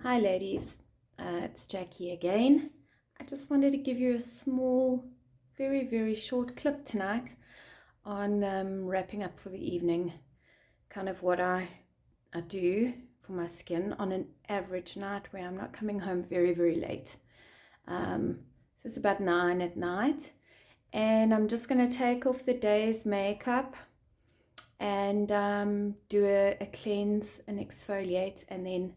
Hi ladies, it's Jackie again. I just wanted to give you a small, very short clip tonight on wrapping up for the evening. Kind of what I do for my skin on an average night where I'm not coming home very late. So it's about 9 at night, and I'm just going to take off the day's makeup and do a cleanse and exfoliate, and then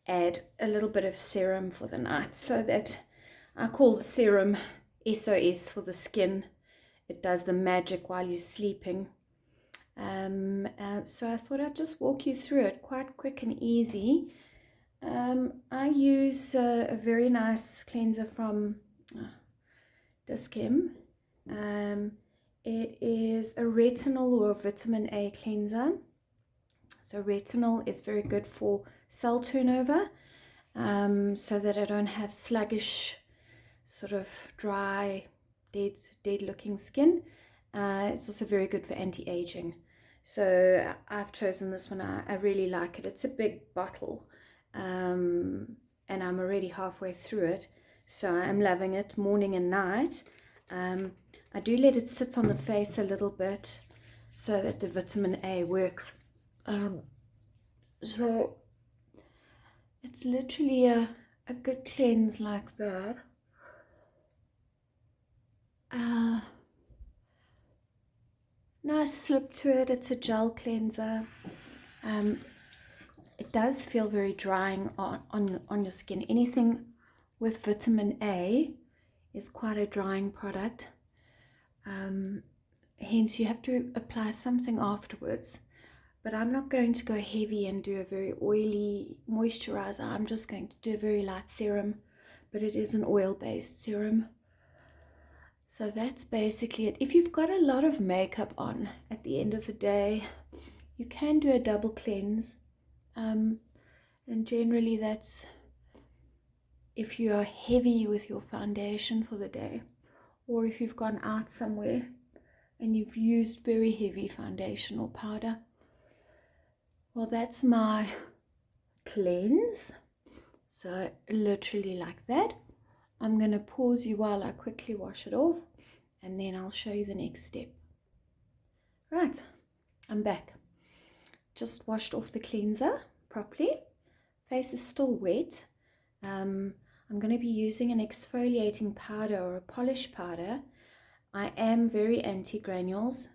add a little bit of serum for the night, so that I call the serum SOS for the skin. It does the magic while you're sleeping. So I thought I'd just walk you through it, quite quick and easy. I use a very nice cleanser from �辰𝐶. It is a retinol or a vitamin A cleanser. So retinol is very good for cell turnover, so that I don't have sluggish, sort of dry, dead looking skin. It's also very good for anti-aging. So I've chosen this one. I really like it. It's a big bottle, and I'm already halfway through it, so I'm loving it morning and night. I do let it sit on the face a little bit so that the vitamin A works. So it's literally a good cleanse like that. Nice slip to it. It's a gel cleanser. It does feel very drying on your skin. Anything with vitamin A is quite a drying product. Hence you have to apply something afterwards. But I'm not going to go heavy and do a very oily moisturizer. I'm just going to do a very light serum, but it is an oil-based serum. So that's basically it. If you've got a lot of makeup on at the end of the day, you can do a double cleanse. And generally that's if you are heavy with your foundation for the day, or if you've gone out somewhere and you've used very heavy foundation or powder. Well, that's my cleanse. So literally like that. I'm going to pause you while I quickly wash it off, and then I'll show you the next step. Right, I'm back. Just washed off the cleanser properly. Face is still wet. I'm going to be using an exfoliating powder or a polish powder. I am very anti-granules.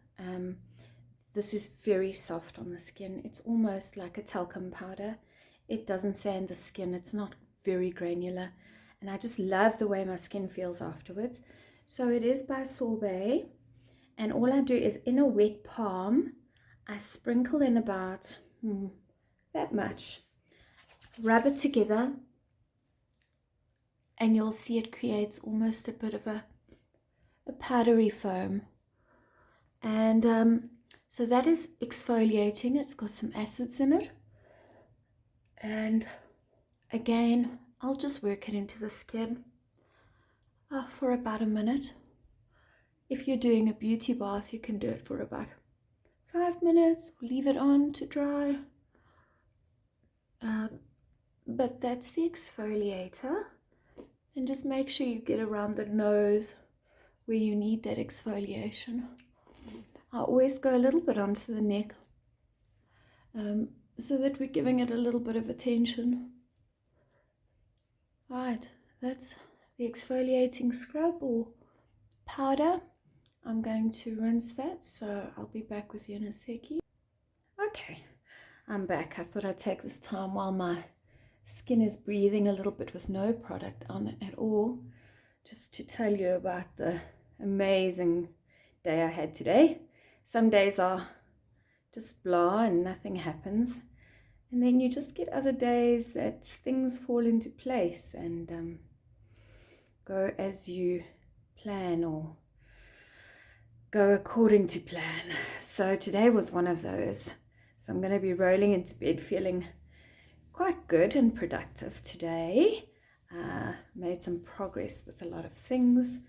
This is very soft on the skin. It's almost like a talcum powder. It doesn't sand the skin. It's not very granular. And I just love the way my skin feels afterwards. So it is by Sorbet. And all I do is in a wet palm, I sprinkle in about that much. Rub it together. And you'll see it creates almost a bit of a powdery foam. And so that is exfoliating. It's got some acids in it. And again, I'll just work it into the skin for about a minute. If you're doing a beauty bath, you can do it for about 5 minutes. Leave it on to dry. But that's the exfoliator. And just make sure you get around the nose where you need that exfoliation. I always go a little bit onto the neck, so that we're giving it a little bit of attention. Right, that's the exfoliating scrub or powder. I'm going to rinse that, so I'll be back with you in a second. Okay, I'm back. I thought I'd take this time while my skin is breathing a little bit with no product on it at all, just to tell you about the amazing day I had today. Some days are just blah and nothing happens, and then you just get other days that things fall into place and go as you plan or go according to plan. So today was one of those. So I'm going to be rolling into bed feeling quite good and productive today. Made some progress with a lot of things.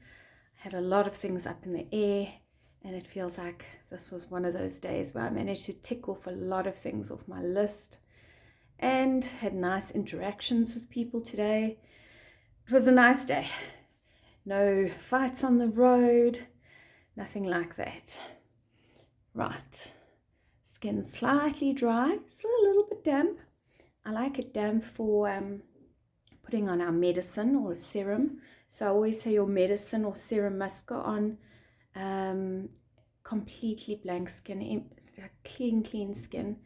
Had a lot of things up in the air, and it feels like this was one of those days where I managed to tick off a lot of things off my list, and had nice interactions with people today. It was a nice day. No fights on the road, nothing like that. Right, skin slightly dry, still a little bit damp. I like it damp for putting on our medicine or a serum. So I always say your medicine or serum must go on completely blank skin, clean skin.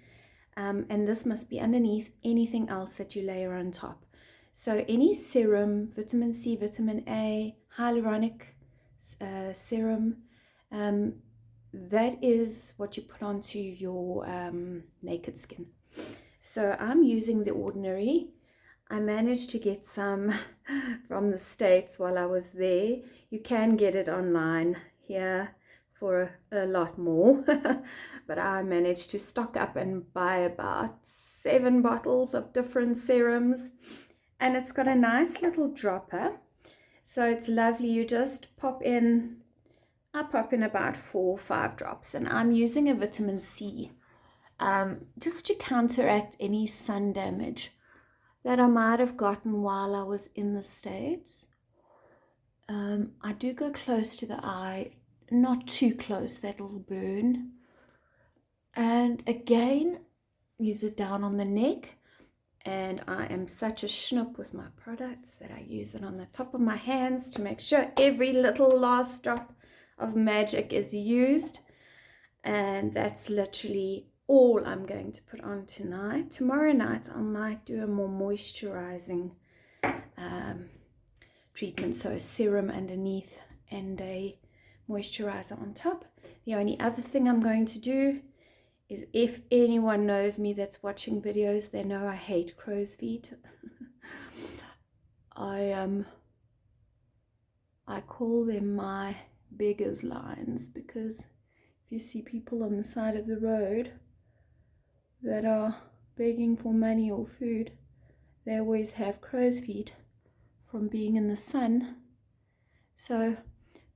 And this must be underneath anything else that you layer on top. So any serum, vitamin C, vitamin A, hyaluronic serum, that is what you put onto your naked skin. So I'm using the Ordinary. I managed to get some from the States while I was there. You can get it online here for a lot more, but I managed to stock up and buy about 7 bottles of different serums, and it's got a nice little dropper, so it's lovely. You just pop in, I pop in about 4 or 5 drops, and I'm using a vitamin C just to counteract any sun damage that I might have gotten while I was in the States. I do go close to the eye, not too close, that'll burn. And again, use it down on the neck. And I am such a schnoop with my products that I use it on the top of my hands to make sure every little last drop of magic is used. And that's literally all I'm going to put on tonight. Tomorrow night I might do a more moisturizing treatment, so a serum underneath and a moisturizer on top. The only other thing I'm going to do is, if anyone knows me that's watching videos, they know I hate crow's feet. I call them my beggars' lines, because if you see people on the side of the road that are begging for money or food, they always have crow's feet from being in the sun. So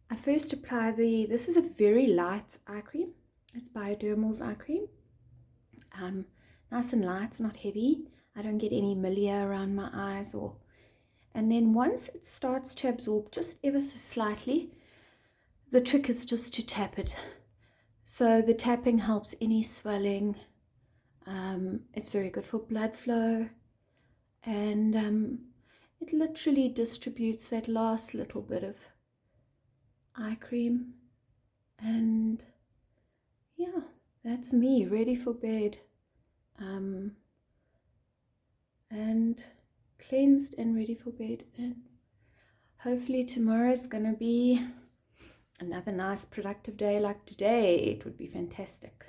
I first apply this is a very light eye cream. It's Biodermal's eye cream. Nice and light, not heavy. I don't get any milia around my eyes. And then once it starts to absorb just ever so slightly, the trick is just to tap it. So the tapping helps any swelling. It's very good for blood flow, and it literally distributes that last little bit of eye cream. And yeah, that's me ready for bed, and cleansed and ready for bed. And hopefully tomorrow is going to be another nice productive day like today. It would be fantastic.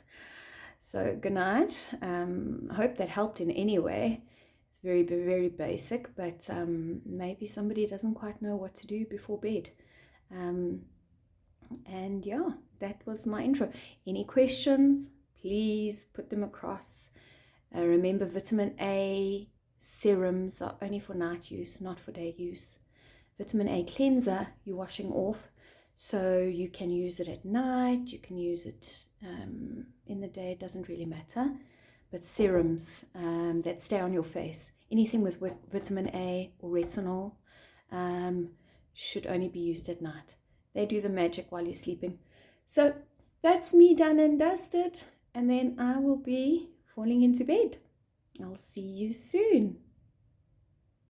So good night. I hope that helped in any way. It's very, very basic, but maybe somebody doesn't quite know what to do before bed. And yeah, that was my intro. Any questions, please put them across. Remember, vitamin A serums are only for night use, not for day use. Vitamin A cleanser, you're washing off, so you can use it at night, you can use it in the day, it doesn't really matter. But serums that stay on your face, anything with vitamin A or retinol, should only be used at night. They do the magic while you're sleeping. So that's me done and dusted, and then I will be falling into bed. I'll see you soon.